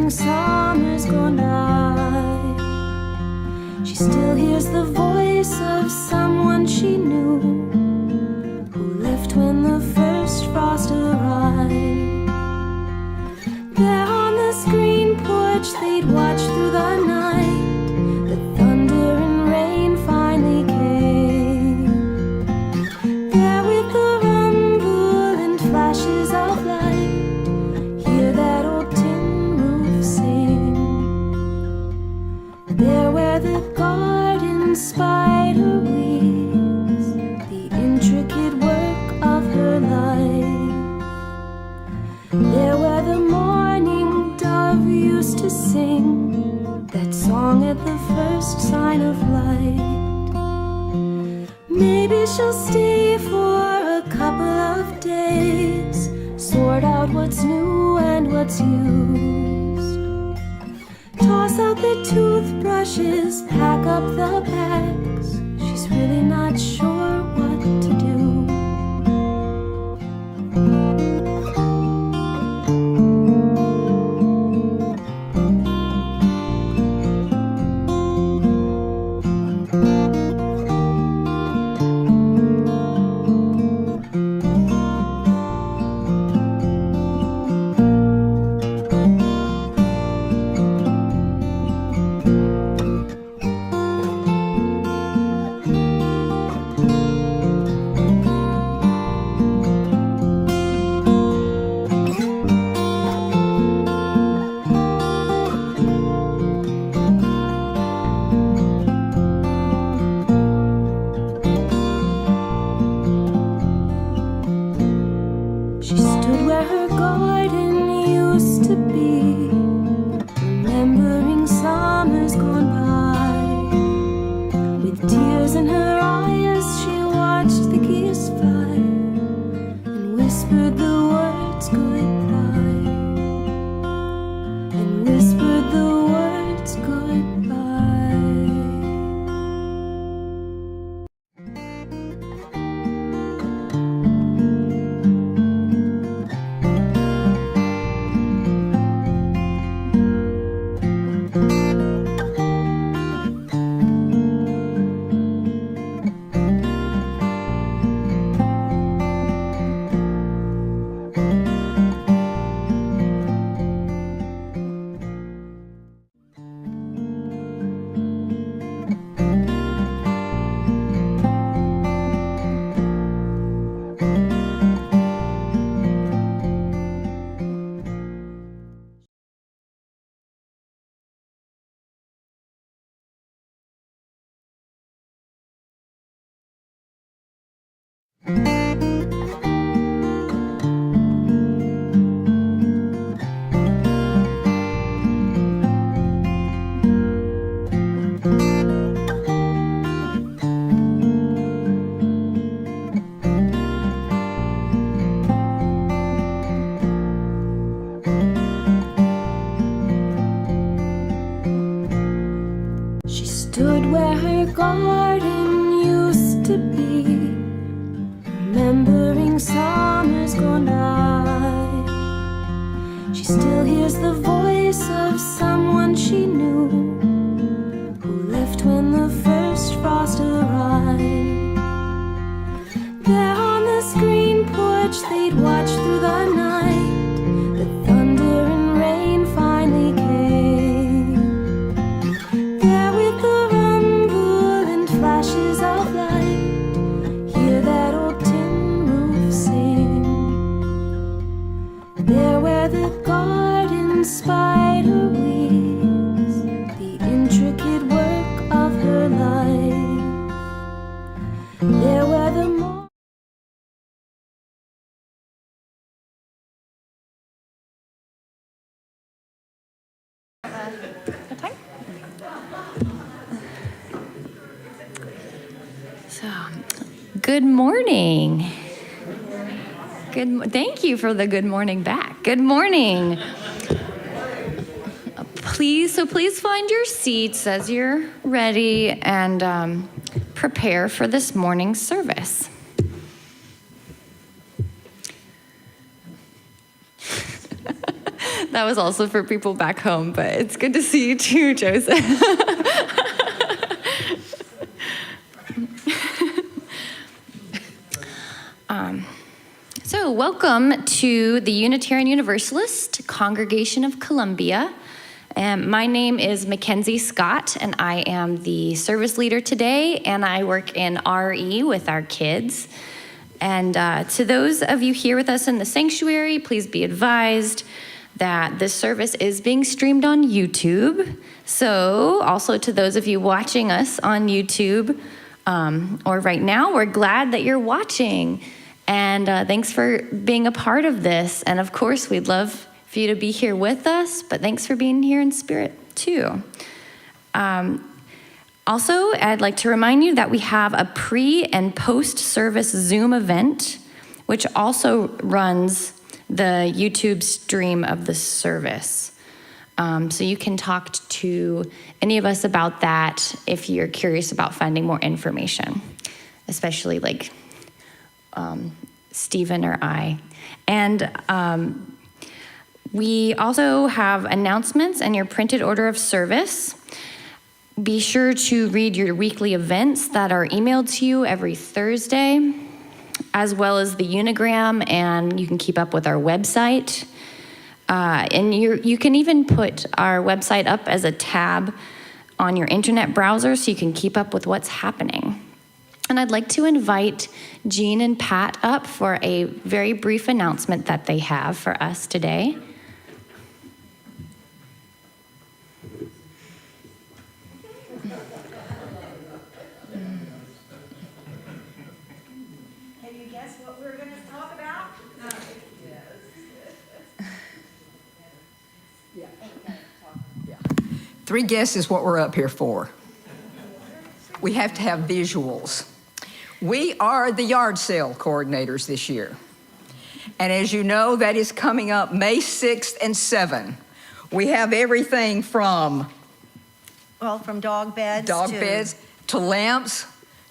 remembering summers gone by. She still hears the voice of someone she knew, who left when the first frost arrived. There on the screen porch they'd watch through the night. The thunder and rain finally came. There with the rumble and flashes of light, hear that old tin roof sing. There where the garden spider weaves the intricate work of her life. There where the morning dove used to sing that song at the first sign of light. Maybe she'll stay for a couple of days, sort out what's new and what's used, toss out the toothbrushes, pack up the bags. She's really not sure what to do. She stood where her garden used to be, remembering summers gone by. With tears in her eyes, she watched the geese fly and whispered the words goodbye, and whispered the words goodbye. She stood where her garden used to be, remembering summers gone by. She still hears the voice of someone she knew, who left when the first frost arrived. There on the screen porch they'd watch through the night. The thunder and rain finally came. There with the rumble and flashes of light, hear that old tin roof sing. There where the garden spider weaves the intricate work of her life. There where the Good morning. Thank you for the good morning back. Good morning. Please find your seats as you're ready and prepare for this morning's service. That was also for people back home, but it's good to see you too, Joseph. So welcome to the Unitarian Universalist Congregation of Columbia. My name is Mackenzie Scott, and I am the service leader today, and I work in RE with our kids. And to those of you here with us in the sanctuary, please be advised that this service is being streamed on YouTube. So also to those of you watching us on YouTube, or right now, we're glad that you're watching. And thanks for being a part of this. And of course, we'd love for you to be here with us, but thanks for being here in spirit too. Also, I'd like to remind you that we have a pre and post-service Zoom event, which also runs the YouTube stream of the service. So you can talk to any of us about that if you're curious about finding more information, especially like Stephen or I. And we also have announcements and your printed order of service. Be sure to read your weekly events that are emailed to you every Thursday, as well as the Unigram, and you can keep up with our website. And you can even put our website up as a tab on your internet browser so you can keep up with what's happening. And I'd like to invite Jean and Pat up for a very brief announcement that they have for us today. Can you guess what we're going to talk about? Three guesses what we're up here for. We have to have visuals. We are the yard sale coordinators this year. And as you know, that is coming up May 6th and 7th. We have everything from Well, from dog beds to lamps,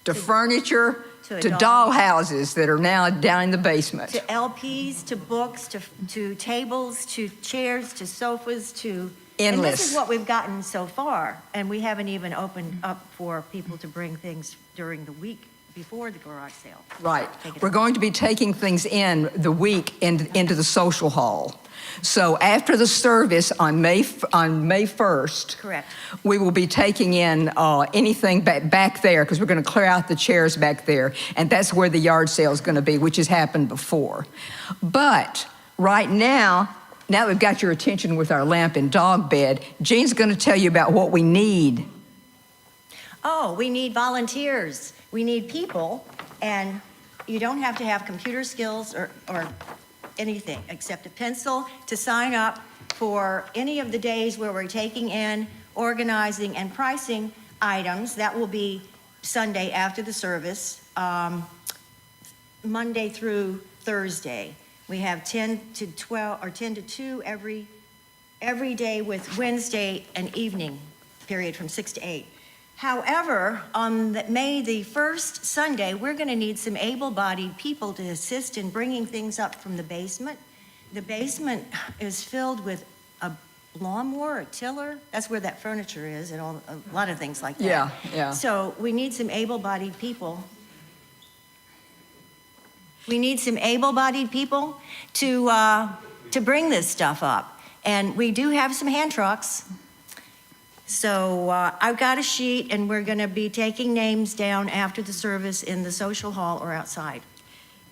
to furniture, to to doll- doll houses that are now down in the basement. to LPs, to books, to tables, to chairs, to sofas, to... And Endless. this is what we've gotten so far, and we haven't even opened up for people to bring things during the week before the garage sale. Right. Take it We're away. going to be taking things in the week into the social hall. So after the service on May 1st, Correct. we will be taking in anything back there because we're going to clear out the chairs back there, and that's where the yard sale is going to be, which has happened before. But right now that we've got your attention with our lamp and dog bed, Jean's going to tell you about what we need. Oh, we need volunteers. We need people, and you don't have to have computer skills or anything except a pencil to sign up for any of the days where we're taking in, organizing, and pricing items. That will be Sunday after the service, Monday through Thursday. We have 10 to 12 or 10 to 2 every day, with Wednesday an evening period from 6 to 8. However, on May the 1st Sunday, we're going to need some able-bodied people to assist in bringing things up from the basement. The basement is filled with a lawnmower, a tiller. That's where that furniture is, and a lot of things like that. Yeah. So we need some able-bodied people. We need some able-bodied people to bring this stuff up. And we do have some hand trucks. So I've got a sheet, and we're going to be taking names down after the service in the social hall or outside.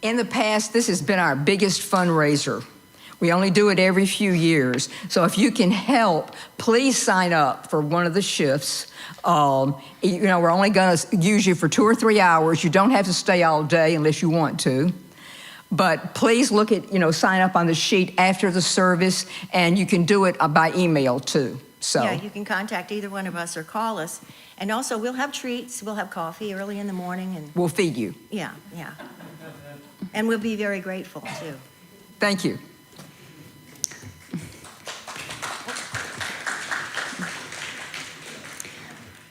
In the past, this has been our biggest fundraiser. We only do it every few years. So if you can help, please sign up for one of the shifts. We're only going to use you for 2 or 3 hours. You don't have to stay all day unless you want to. But please look at, sign up on the sheet after the service, and you can do it by email too. So Yeah, you can contact either one of us or call us. And also, we'll have treats. We'll have coffee early in the morning, and we'll feed you. yeah. And we'll be very grateful, too. Thank you.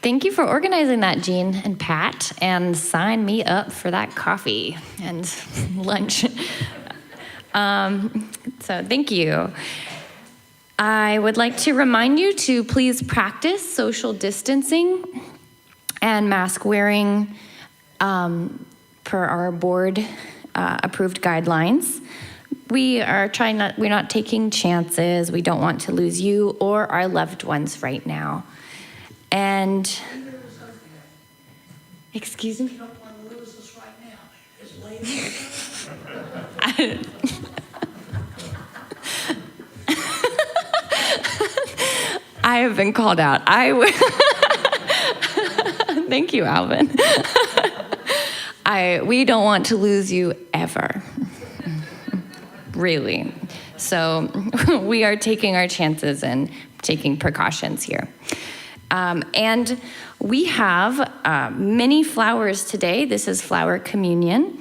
Thank you for organizing that, Jean and Pat, and sign me up for that coffee and lunch. So thank you. I would like to remind you to please practice social distancing and mask wearing per our board approved guidelines. We're not taking chances. We don't want to lose you or our loved ones right now. And, excuse me? You don't want to lose us right now. It's late. I have been called out. Thank you, Alvin. We don't want to lose you ever. Really. So we are taking our chances and taking precautions here. And we have many flowers today. This is flower communion.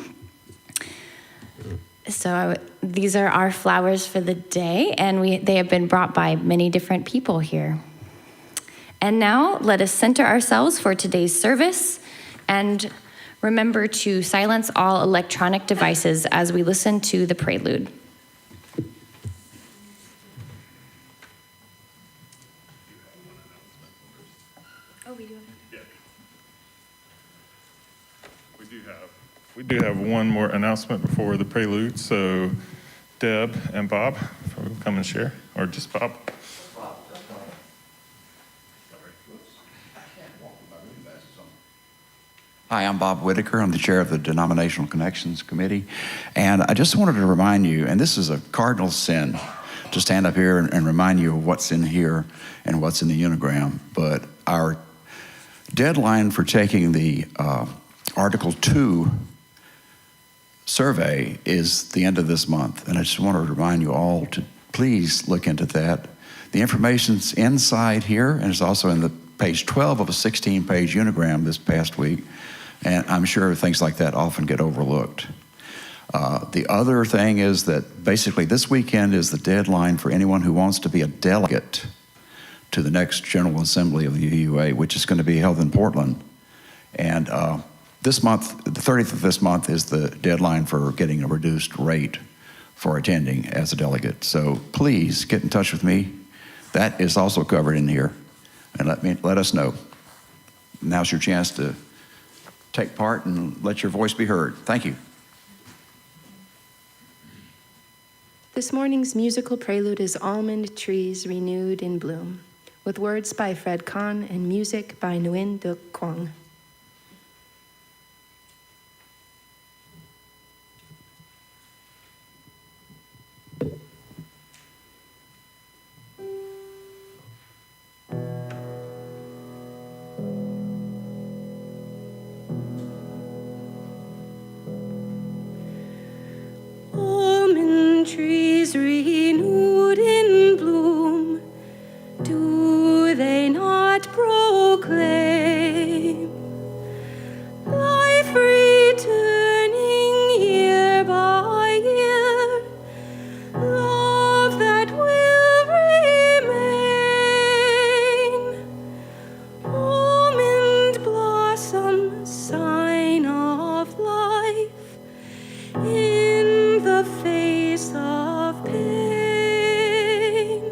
So these are our flowers for the day, and they have been brought by many different people here. And now let us center ourselves for today's service, and remember to silence all electronic devices as we listen to the prelude. We do have one more announcement before the prelude. So Deb and Bob, come and share, or just Bob. Hi, I'm Bob Whitaker. I'm the chair of the Denominational Connections Committee. And I just wanted to remind you, and this is a cardinal sin, to stand up here and remind you of what's in here and what's in the unigram. But our deadline for taking the Article 2 survey is the end of this month. And I just want to remind you all to please look into that. The information's inside here, and it's also in the page 12 of a 16-page unigram this past week. And I'm sure things like that often get overlooked. The other thing is that basically this weekend is the deadline for anyone who wants to be a delegate to the next General Assembly of the UUA, which is going to be held in Portland. And this month, the 30th of this month, is the deadline for getting a reduced rate for attending as a delegate. So please get in touch with me. That is also covered in here. And let us know. Now's your chance to take part and let your voice be heard. Thank you. This morning's musical prelude is Almond Trees Renewed in Bloom, with words by Fred Kahn and music by Nguyen Duc Quang. Trees renewed in bloom, do they not proclaim life returning year by year, love that will remain, almond blossom, sign of life in the face of pain,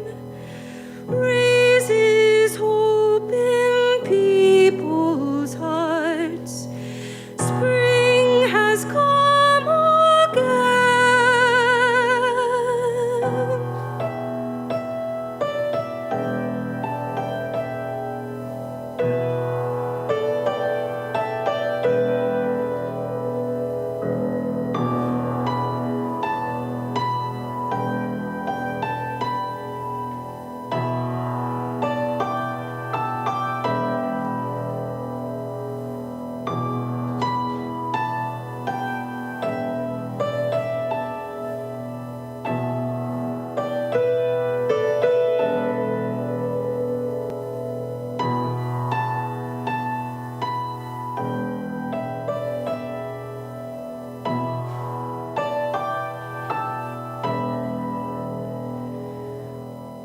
raises hope in people's hearts. Spring has come again.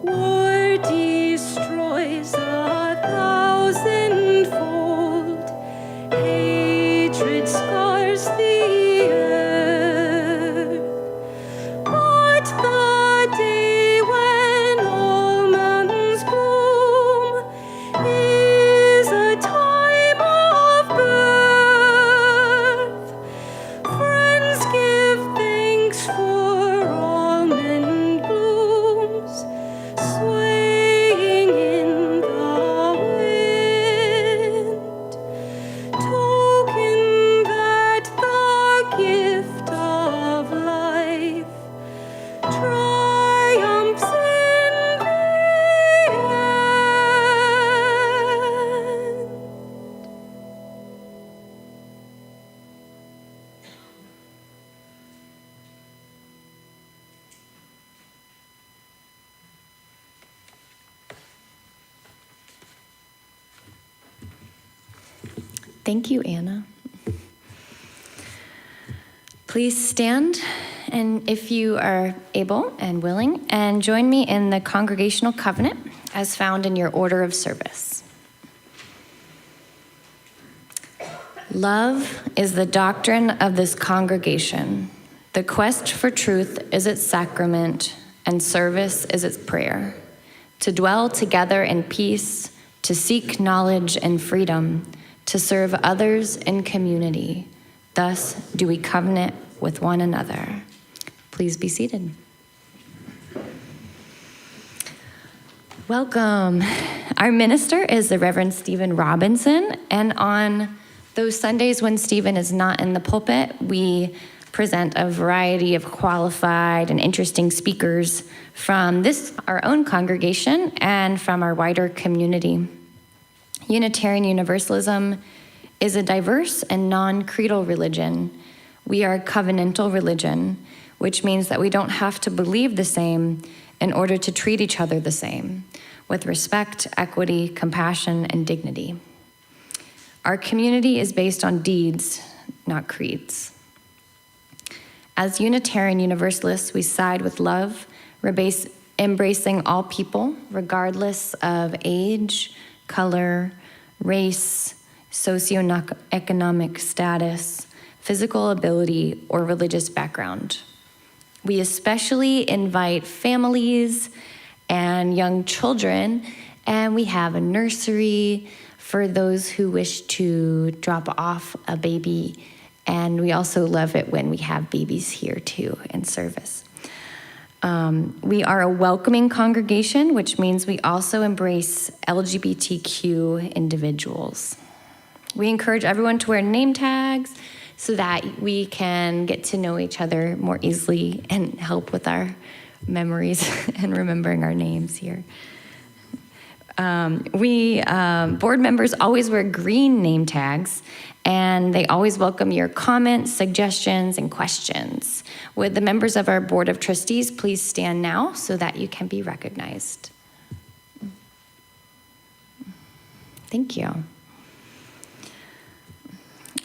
War destroys 1,000-fold. Hatred scars the earth. But the day when all Thank you, Anna. Please stand, and if you are able and willing, and join me in the Congregational Covenant as found in your order of service. Love is the doctrine of this congregation. The quest for truth is its sacrament, and service is its prayer. To dwell together in peace, to seek knowledge and freedom, to serve others in community. Thus do we covenant with one another. Please be seated. Welcome. Our minister is the Reverend Stephen Robinson, and on those Sundays when Stephen is not in the pulpit, we present a variety of qualified and interesting speakers from our own congregation and from our wider community. Unitarian Universalism is a diverse and non-creedal religion. We are a covenantal religion, which means that we don't have to believe the same in order to treat each other the same, with respect, equity, compassion, and dignity. Our community is based on deeds, not creeds. As Unitarian Universalists, we side with love, embracing all people, regardless of age, color, race, socioeconomic status, physical ability, or religious background. We especially invite families and young children, and we have a nursery for those who wish to drop off a baby, and we also love it when we have babies here too in service. We are a welcoming congregation, which means we also embrace LGBTQ individuals. We encourage everyone to wear name tags so that we can get to know each other more easily and help with our memories and remembering our names here. Board members always wear green name tags, and they always welcome your comments, suggestions, and questions. Would the members of our Board of Trustees please stand now so that you can be recognized? Thank you.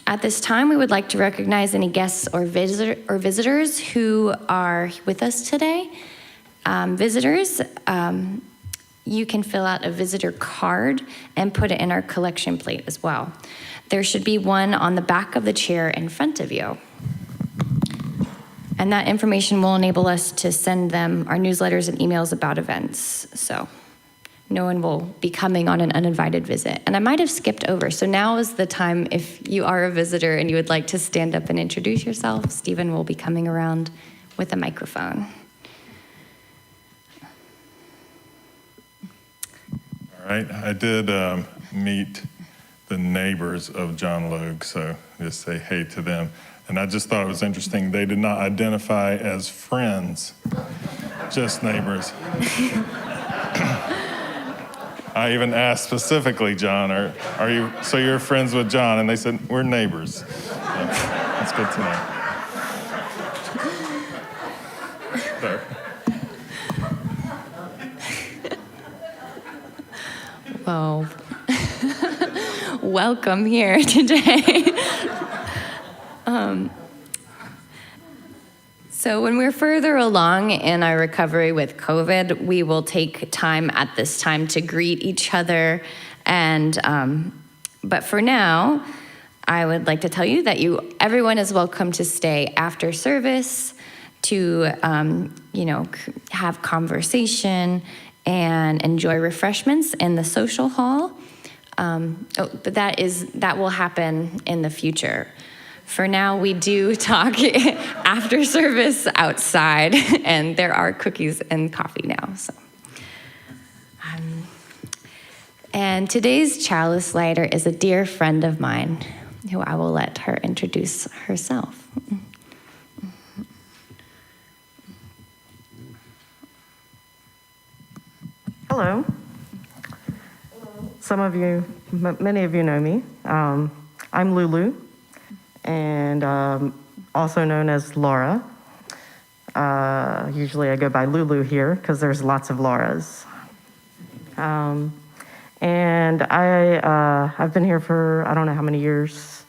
At this time, we would like to recognize any guests or visitors who are with us today. Visitors, you can fill out a visitor card and put it in our collection plate as well. There should be one on the back of the chair in front of you. And that information will enable us to send them our newsletters and emails about events. So no one will be coming on an uninvited visit. And I might have skipped over. So now is the time if you are a visitor and you would like to stand up and introduce yourself. Stephen will be coming around with a microphone. All right, I did meet the neighbors of John Logue, so just say hey to them. And I just thought it was interesting, they did not identify as friends, just neighbors. I even asked specifically, John, are you, so you're friends with John? And they said, we're neighbors. So that's good to know. So. Well, welcome here today. So when we're further along in our recovery with COVID, we will take time at this time to greet each other. And but for now, I would like to tell you that everyone is welcome to stay after service to have conversation and enjoy refreshments in the social hall. But that will happen in the future. For now, we do talk after service outside, and there are cookies and coffee now. So, and today's chalice lighter is a dear friend of mine, who I will let her introduce herself. Hello. Some of you, many of you know me. I'm Lulu, and also known as Laura. Usually I go by Lulu here because there's lots of Lauras. And I've been here for, I don't know how many years,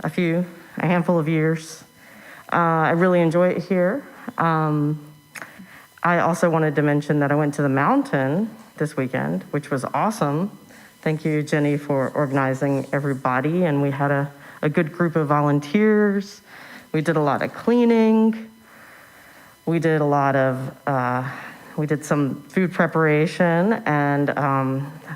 a handful of years. I really enjoy it here. I also wanted to mention that I went to the mountain this weekend, which was awesome. Thank you, Jenny, for organizing everybody. And we had a good group of volunteers. We did a lot of cleaning. We did some food preparation and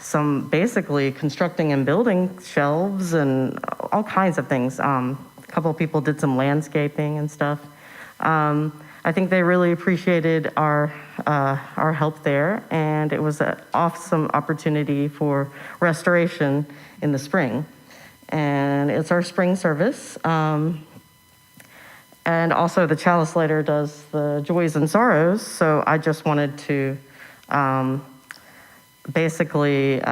some basically constructing and building shelves and all kinds of things. A couple of people did some landscaping and stuff. I think they really appreciated our help there, and it was an awesome opportunity for restoration in the spring. And it's our spring service. And also the Chalice Lighter does the joys and sorrows, so I just wanted to basically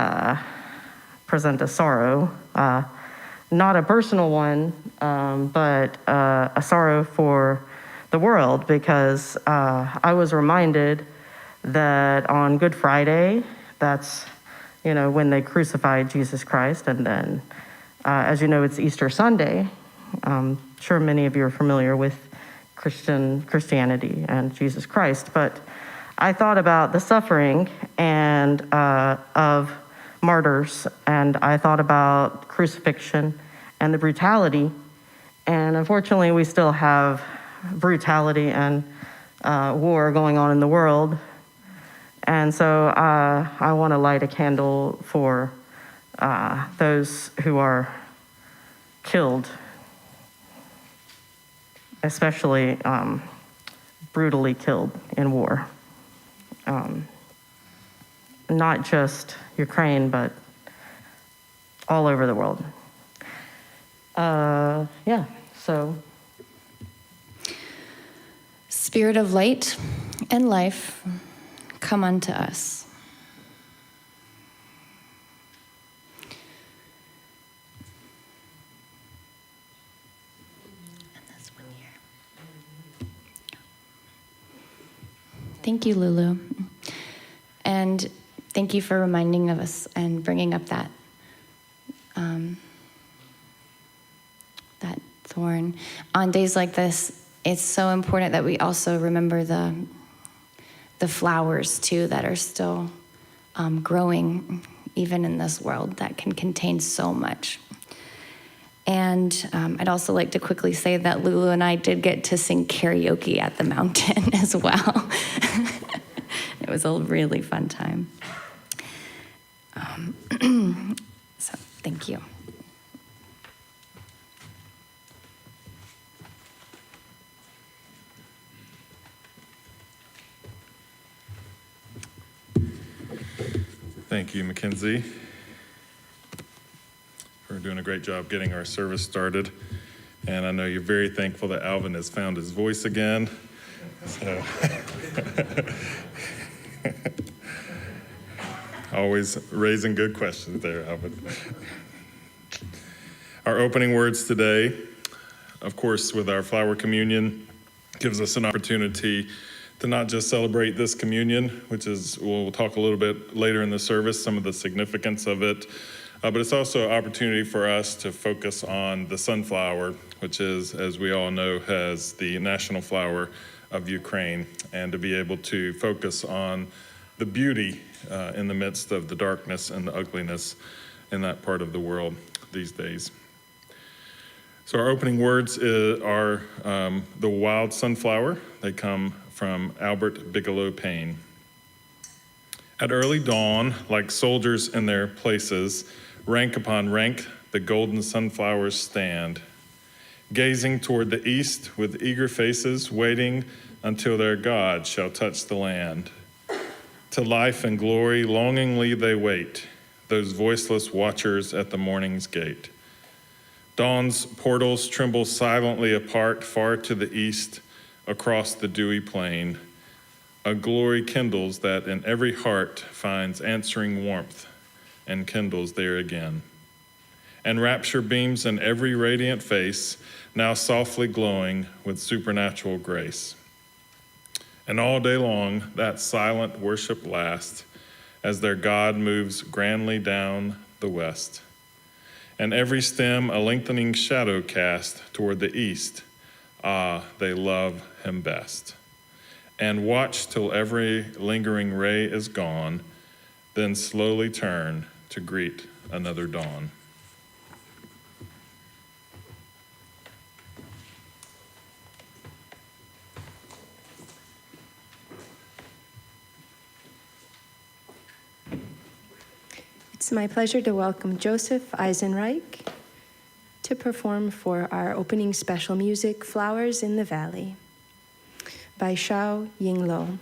present a sorrow, not a personal one, but a sorrow for the world, because I was reminded that on Good Friday, that's when they crucified Jesus Christ, and then as you know, it's Easter Sunday. Sure many of you are familiar with Christianity and Jesus Christ, but I thought about the suffering and of martyrs, and I thought about crucifixion and the brutality, and unfortunately we still have brutality and war going on in the world, and so I want to light a candle for those who are killed, especially brutally killed in war. Not just Ukraine, but all over the world. So. Spirit of light and life, come unto us. Thank you, Lulu. And thank you for reminding of us and bringing up that that thorn. On days like this, it's so important that we also remember the flowers too that are still growing even in this world that can contain so much. And I'd also like to quickly say that Lulu and I did get to sing karaoke at the mountain as well. It was a really fun time. So thank you. Thank you, Mackenzie, for doing a great job getting our service started. And I know you're very thankful that Alvin has found his voice again. So always raising good questions there, Alvin. Our opening words today, of course, with our flower communion, gives us an opportunity to not just celebrate this communion, which is, we'll talk a little bit later in the service, some of the significance of it, but it's also an opportunity for us to focus on the sunflower, which is, as we all know, has the national flower of Ukraine, and to be able to focus on the beauty in the midst of the darkness and the ugliness in that part of the world these days. So our opening words are the wild sunflower. They come from Albert Bigelow Paine. At early dawn, like soldiers in their places, rank upon rank, the golden sunflowers stand, gazing toward the east with eager faces, waiting until their God shall touch the land. To life and glory longingly they wait, those voiceless watchers at the morning's gate. Dawn's portals tremble silently apart, far to the east, across the dewy plain. A glory kindles that in every heart finds answering warmth and kindles there again. And rapture beams in every radiant face, now softly glowing with supernatural grace. And all day long that silent worship lasts as their God moves grandly down the west. And every stem a lengthening shadow cast toward the east. Ah, they love him best. And watch till every lingering ray is gone, then slowly turn to greet another dawn. It's my pleasure to welcome Joseph Eisenreich to perform for our opening special music, Flowers in the Valley, by Xiao Yinglo.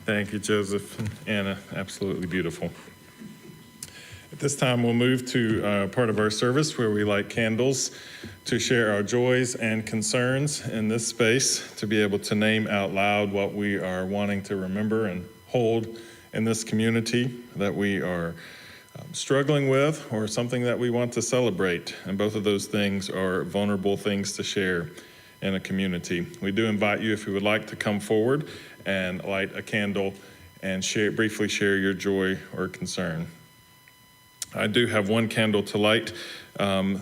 Thank you, Joseph and Anna. Absolutely beautiful. At this time, we'll move to part of our service where we light candles to share our joys and concerns in this space, to be able to name out loud what we are wanting to remember and hold in this community that we are struggling with, or something that we want to celebrate. And both of those things are vulnerable things to share in a community. We do invite you, if you would like, to come forward and light a candle and briefly share your joy or concern. I do have one candle to light that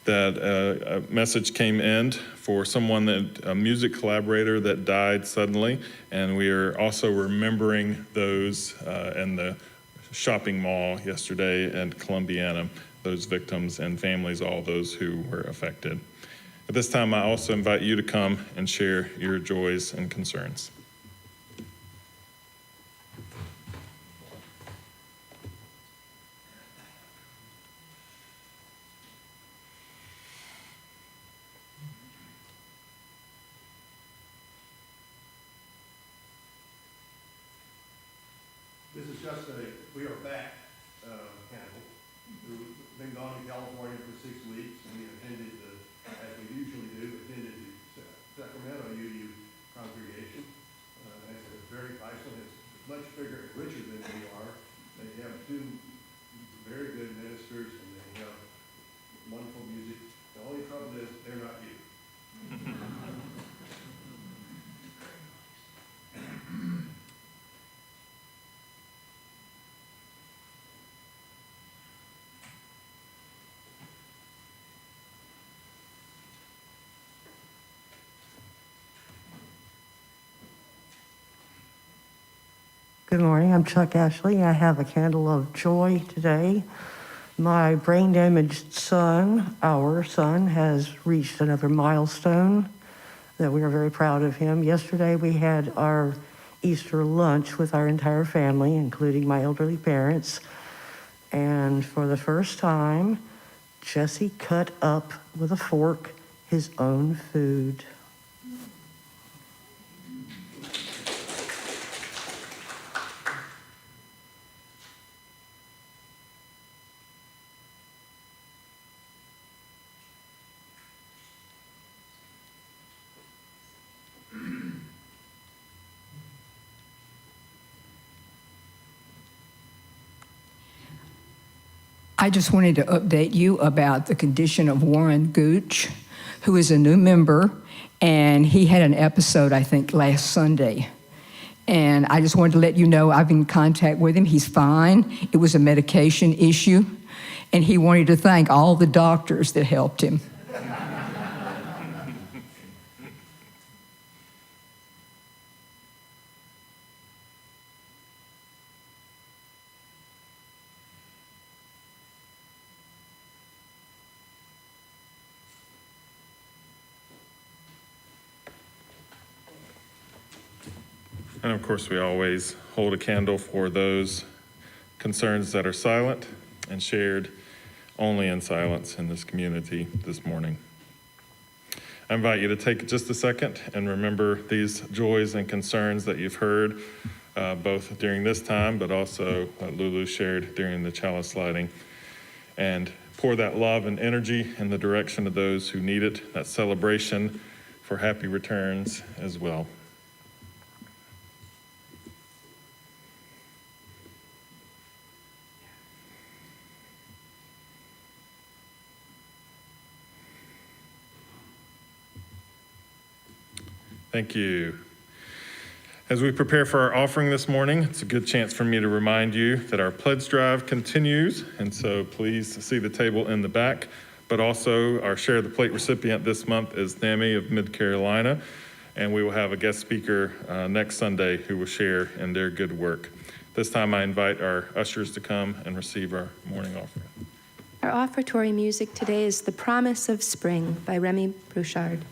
a message came in for someone, a music collaborator that died suddenly, and we are also remembering those in the shopping mall yesterday in Columbiana, those victims and families, all those who were affected. At this time, I also invite you to come and share your joys and concerns. is just we are back, candle. We've been gone to California for 6 weeks, and we attended as we usually do, attended the Sacramento UU congregation. It's very Iceland is much bigger and richer than we are. They have 2 very good ministers, and they have wonderful music. The only trouble is they're not you. Good morning, I'm Chuck Ashley. I have a candle of joy today. My brain damaged son, our son, has reached another milestone that we are very proud of him. Yesterday we had our Easter lunch with our entire family, including my elderly parents. And for the first time, Jesse cut up with a fork his own food. I just wanted to update you about the condition of Warren Gooch, who is a new member, and he had an episode, I think, last Sunday. And I just wanted to let you know I've been in contact with him. He's fine. It was a medication issue, and he wanted to thank all the doctors that helped him. And of course, we always hold a candle for those concerns that are silent and shared only in silence in this community this morning. I invite you to take just a second and remember these joys and concerns that you've heard both during this time, but also Lulu shared during the chalice lighting, and pour that love and energy in the direction of those who need it, that celebration for happy returns as well. Thank you. As we prepare for our offering this morning, it's a good chance for me to remind you that our pledge drive continues, and so please see the table in the back. But also, our Share the Plate recipient this month is Thami of Mid-Carolina, and we will have a guest speaker next Sunday who will share in their good work. This time, I invite our ushers to come and receive our morning offering. Our offertory music today is The Promise of Spring by Remy Brouchard.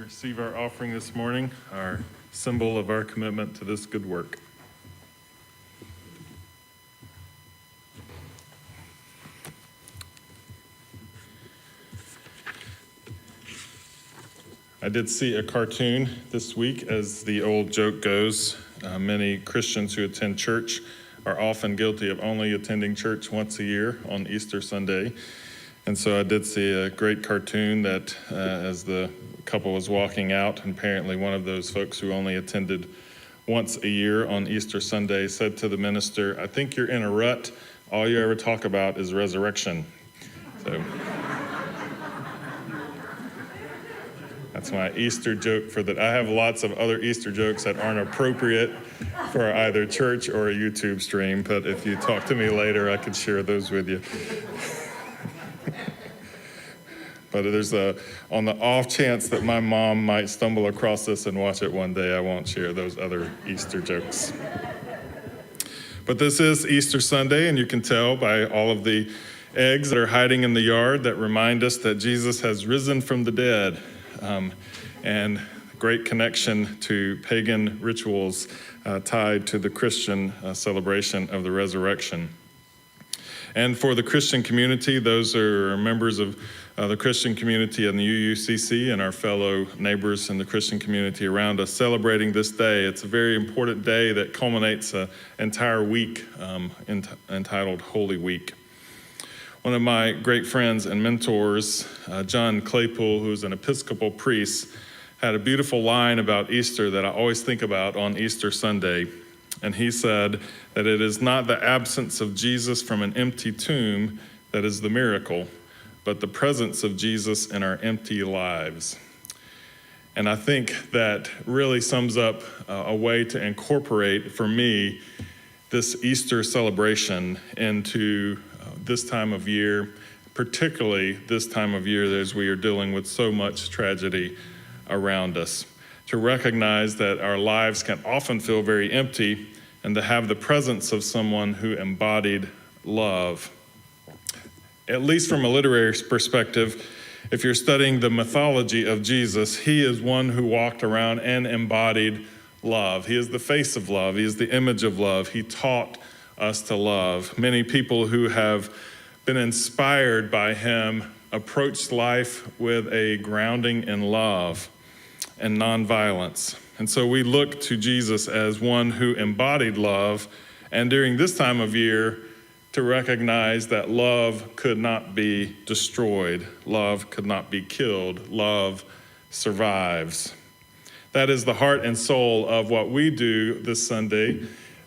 receive our offering this morning, our symbol of our commitment to this good work. I did see a cartoon this week, as the old joke goes. Many Christians who attend church are often guilty of only attending church once a year on Easter Sunday. And so I did see a great cartoon that as the couple was walking out, and apparently one of those folks who only attended once a year on Easter Sunday said to the minister, "I think you're in a rut. All you ever talk about is resurrection." So that's my Easter joke for that. I have lots of other Easter jokes that aren't appropriate for either church or a YouTube stream, but if you talk to me later, I could share those with you. But there's on the off chance that my mom might stumble across this and watch it one day, I won't share those other Easter jokes. But this is Easter Sunday, and you can tell by all of the eggs that are hiding in the yard that remind us that Jesus has risen from the dead. And great connection to pagan rituals tied to the Christian celebration of the resurrection. And for the Christian community, those are members of the Christian community in the UUCC and our fellow neighbors in the Christian community around us celebrating this day. It's a very important day that culminates an entire week entitled Holy Week. One of my great friends and mentors, John Claypool, who's an Episcopal priest, had a beautiful line about Easter that I always think about on Easter Sunday. And he said that it is not the absence of Jesus from an empty tomb that is the miracle, but the presence of Jesus in our empty lives. And I think that really sums up a way to incorporate, for me, this Easter celebration into this time of year, particularly this time of year as we are dealing with so much tragedy around us. To recognize that our lives can often feel very empty, and to have the presence of someone who embodied love. At least from a literary perspective, if you're studying the mythology of Jesus, he is one who walked around and embodied love. He is the face of love. He is the image of love. He taught us to love. Many people who have been inspired by him approach life with a grounding in love and nonviolence. And so we look to Jesus as one who embodied love, and during this time of year, to recognize that love could not be destroyed, love could not be killed, love survives. That is the heart and soul of what we do this Sunday,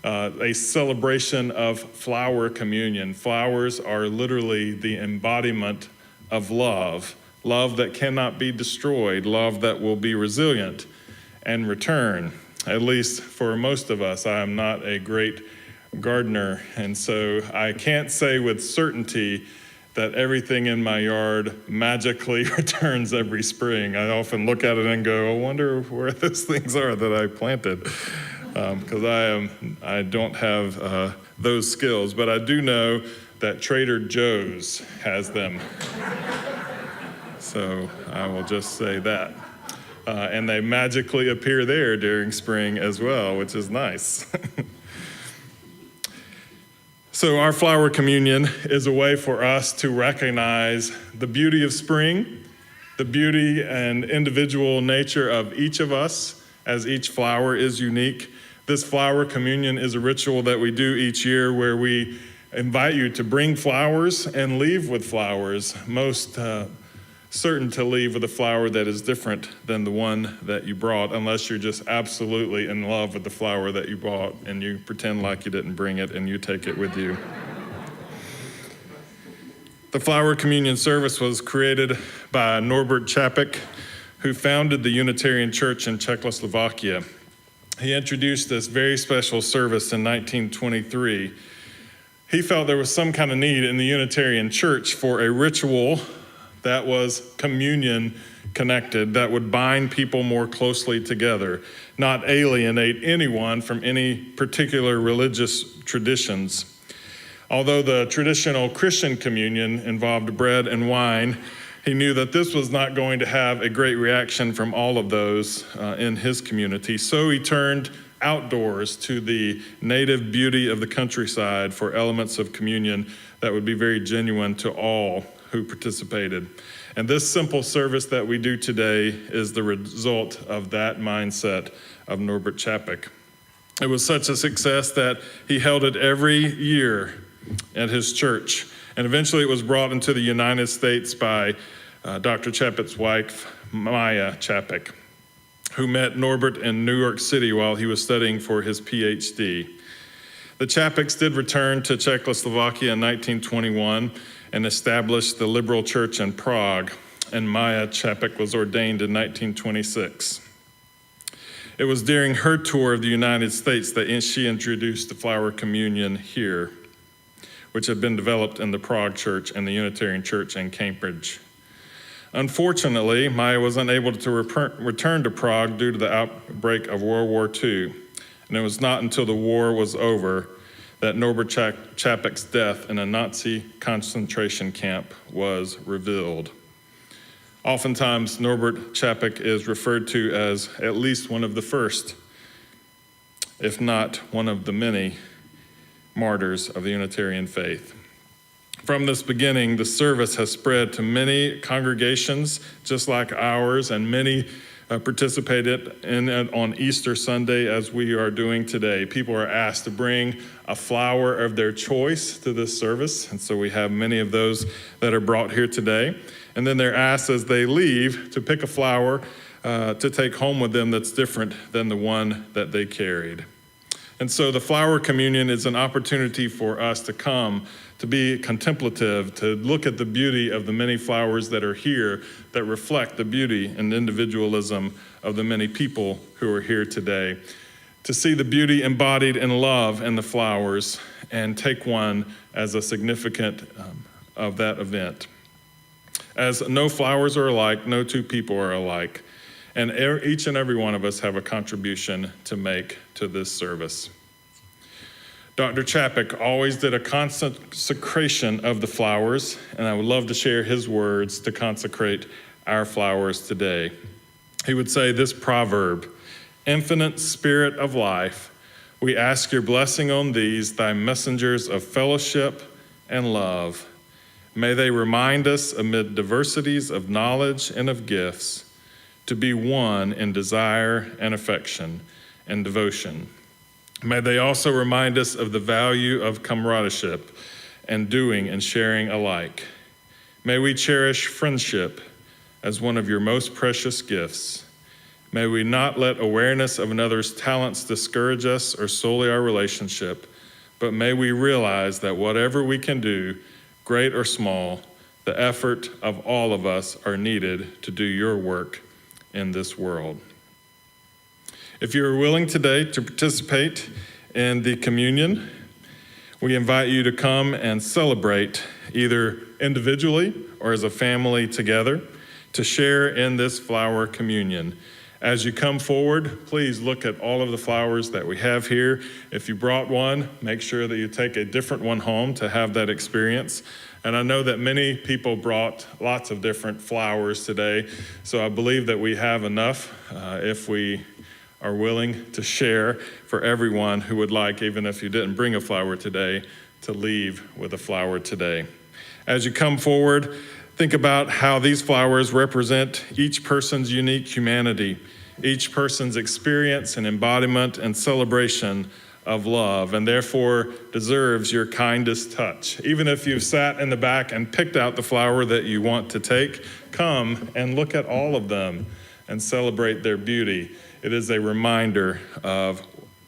a celebration of flower communion. Flowers are literally the embodiment of love, love that cannot be destroyed, love that will be resilient and return. At least for most of us, I am not a great gardener, and so I can't say with certainty that everything in my yard magically returns every spring. I often look at it and go, I wonder where those things are that I planted, because I don't have those skills, but I do know that Trader Joe's has them. So I will just say that. And they magically appear there during spring as well, which is nice. So our flower communion is a way for us to recognize the beauty of spring, the beauty and individual nature of each of us, as each flower is unique. This flower communion is a ritual that we do each year where we invite you to bring flowers and leave with flowers, most certain to leave with a flower that is different than the one that you brought, unless you're just absolutely in love with the flower that you bought and you pretend like you didn't bring it and you take it with you. The flower communion service was created by Norbert Čapek, who founded the Unitarian Church in Czechoslovakia. He introduced this very special service in 1923. He felt there was some kind of need in the Unitarian Church for a ritual that was communion connected, that would bind people more closely together, not alienate anyone from any particular religious traditions. Although the traditional Christian communion involved bread and wine, He knew that this was not going to have a great reaction from all of those in his community, so he turned outdoors to the native beauty of the countryside for elements of communion that would be very genuine to all who participated. And this simple service that we do today is the result of that mindset of Norbert Chapek. It was such a success that he held it every year at his church. And eventually it was brought into the United States by Dr. Chapek's wife, Maya Chapek, who met Norbert in New York City while he was studying for his PhD. The Chapeks did return to Czechoslovakia in 1921 and established the Liberal Church in Prague, and Maya Chapek was ordained in 1926. It was during her tour of the United States that she introduced the flower communion here, which had been developed in the Prague Church and the Unitarian Church in Cambridge. Unfortunately, Maya was unable to return to Prague due to the outbreak of World War II, and it was not until the war was over that Norbert Chapek's death in a Nazi concentration camp was revealed. Oftentimes, Norbert Chapek is referred to as at least one of the first, if not one of the many, martyrs of the Unitarian faith. From this beginning, the service has spread to many congregations just like ours, and many participated in it on Easter Sunday as we are doing today. People are asked to bring a flower of their choice to this service, and so we have many of those that are brought here today. And then they're asked as they leave to pick a flower to take home with them that's different than the one that they carried. And so the flower communion is an opportunity for us to come, to be contemplative, to look at the beauty of the many flowers that are here that reflect the beauty and individualism of the many people who are here today. To see the beauty embodied in love in the flowers and take one as a significant of that event. As no flowers are alike, no two people are alike. And each and every one of us have a contribution to make to this service. Dr. Chapek always did a consecration of the flowers, and I would love to share his words to consecrate our flowers today. He would say this proverb, "Infinite Spirit of life, we ask your blessing on these, thy messengers of fellowship and love. May they remind us amid diversities of knowledge and of gifts to be one in desire and affection and devotion. May they also remind us of the value of comradeship and doing and sharing alike. May we cherish friendship as one of your most precious gifts. May we not let awareness of another's talents discourage us or sully our relationship, but may we realize that whatever we can do, great or small, the effort of all of us are needed to do your work in this world." If you are willing today to participate in the communion, we invite you to come and celebrate either individually or as a family together to share in this flower communion. As you come forward, please look at all of the flowers that we have here. If you brought one, make sure that you take a different one home to have that experience. And I know that many people brought lots of different flowers today, so I believe that we have enough if we are willing to share for everyone who would like, even if you didn't bring a flower today, to leave with a flower today. As you come forward, think about how these flowers represent each person's unique humanity, each person's experience and embodiment and celebration of love, and therefore deserves your kindest touch. Even if you've sat in the back and picked out the flower that you want to take, come and look at all of them and celebrate their beauty. It is a reminder of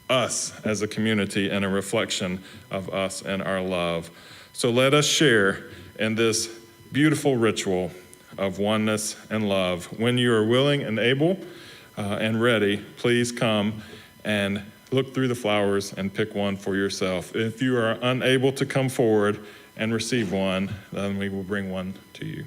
us as a community and a reflection of us and our love. So let us share in this beautiful ritual of oneness and love. When you are willing and able and ready, please come and look through the flowers and pick one for yourself. If you are unable to come forward and receive one, then we will bring one to you.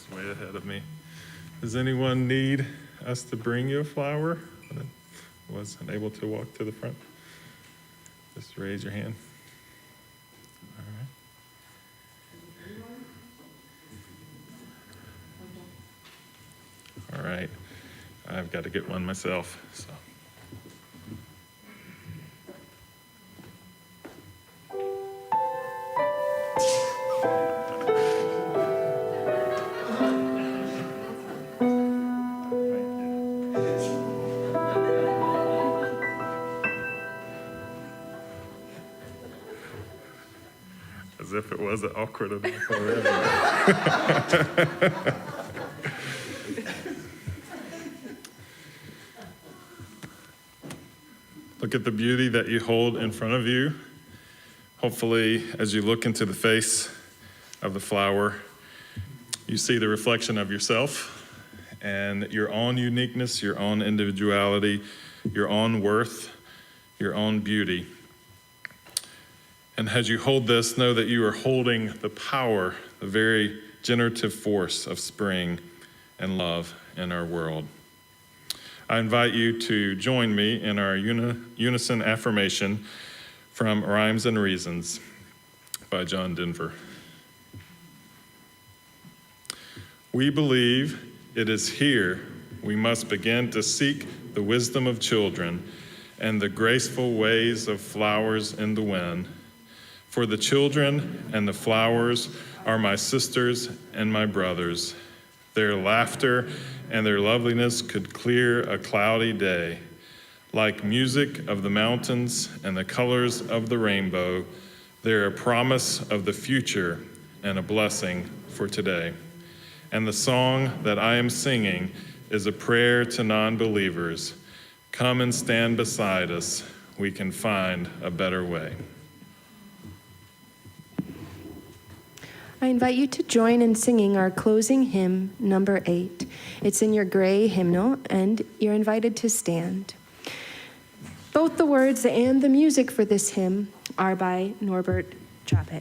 It's way ahead of me. Does anyone need us to bring you a flower? That wasn't able to walk to the front? Just raise your hand. All right. I've got to get one myself, so. As if it wasn't awkward enough already. Look at the beauty that you hold in front of you. Hopefully, as you look into the face of the flower, you see the reflection of yourself and your own uniqueness, your own individuality, your own worth, your own beauty. And as you hold this, know that you are holding the power, the very generative force of spring and love in our world. I invite you to join me in our unison affirmation from Rhymes and Reasons by John Denver. We believe it is here we must begin to seek the wisdom of children and the graceful ways of flowers in the wind. For the children and the flowers are my sisters and my brothers. Their laughter and their loveliness could clear a cloudy day. Like music of the mountains and the colors of the rainbow, they're a promise of the future and a blessing for today. And the song that I am singing is a prayer to non-believers. Come and stand beside us. We can find a better way. I invite you to join in singing our closing hymn, number 8. It's in your gray hymnal, and you're invited to stand. Both the words and the music for this hymn are by Norbert Čapek.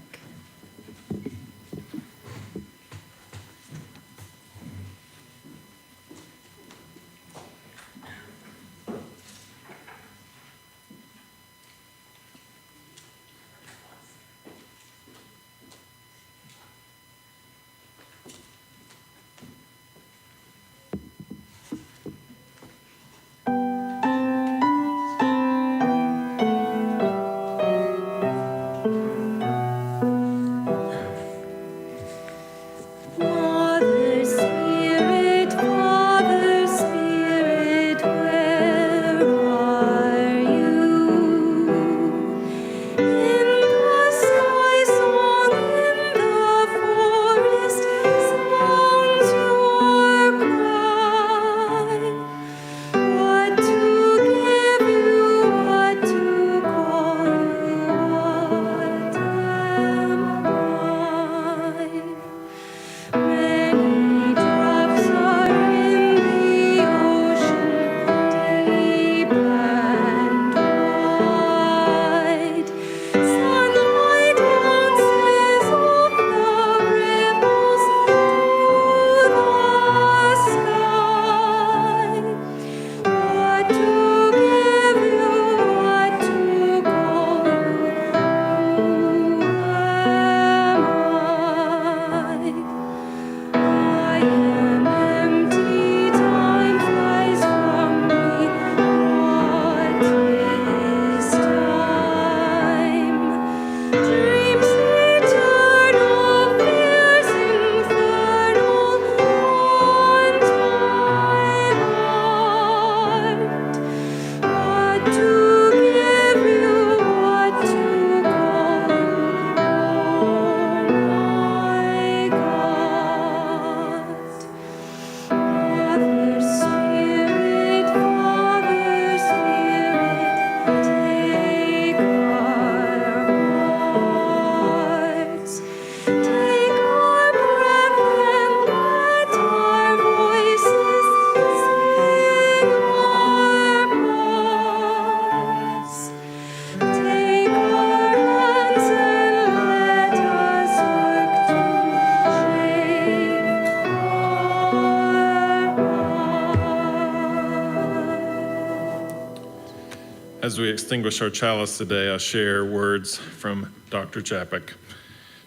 As we extinguish our chalice today, I share words from Dr. Chapek.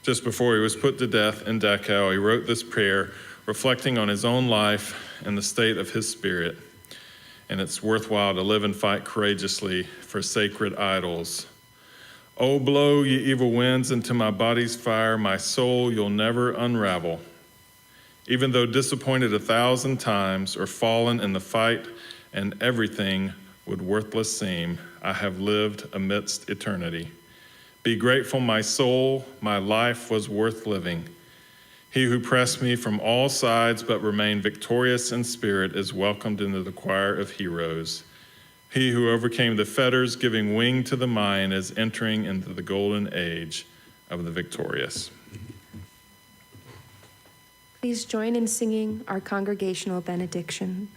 Just before he was put to death in Dachau, he wrote this prayer, reflecting on his own life and the state of his spirit. And it's worthwhile to live and fight courageously for sacred idols. Oh, blow, ye evil winds, into my body's fire, my soul you'll never unravel. Even though disappointed 1,000 times or fallen in the fight, and everything would worthless seem, I have lived amidst eternity. Be grateful, my soul, my life was worth living. He who pressed me from all sides but remained victorious in spirit is welcomed into the choir of heroes. He who overcame the fetters, giving wing to the mind, is entering into the golden age of the victorious. Please join in singing our congregational benediction.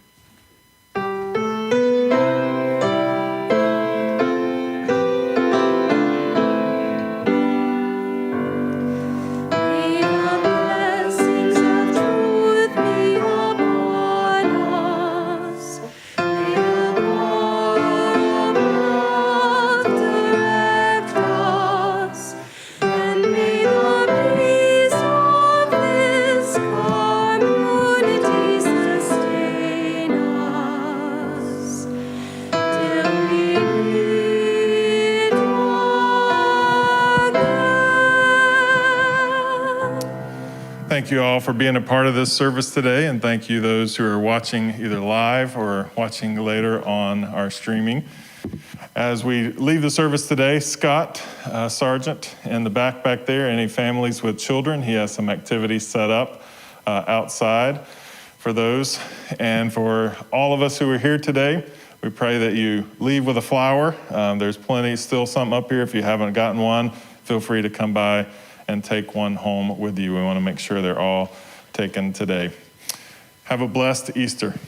Thank you all for being a part of this service today, and thank you those who are watching either live or watching later on our streaming. As we leave the service today, Scott Sargent in the back there, any families with children, he has some activities set up outside for those. And for all of us who are here today, we pray that you leave with a flower. There's still some up here. If you haven't gotten one, feel free to come by and take one home with you. We want to make sure they're all taken today. Have a blessed Easter.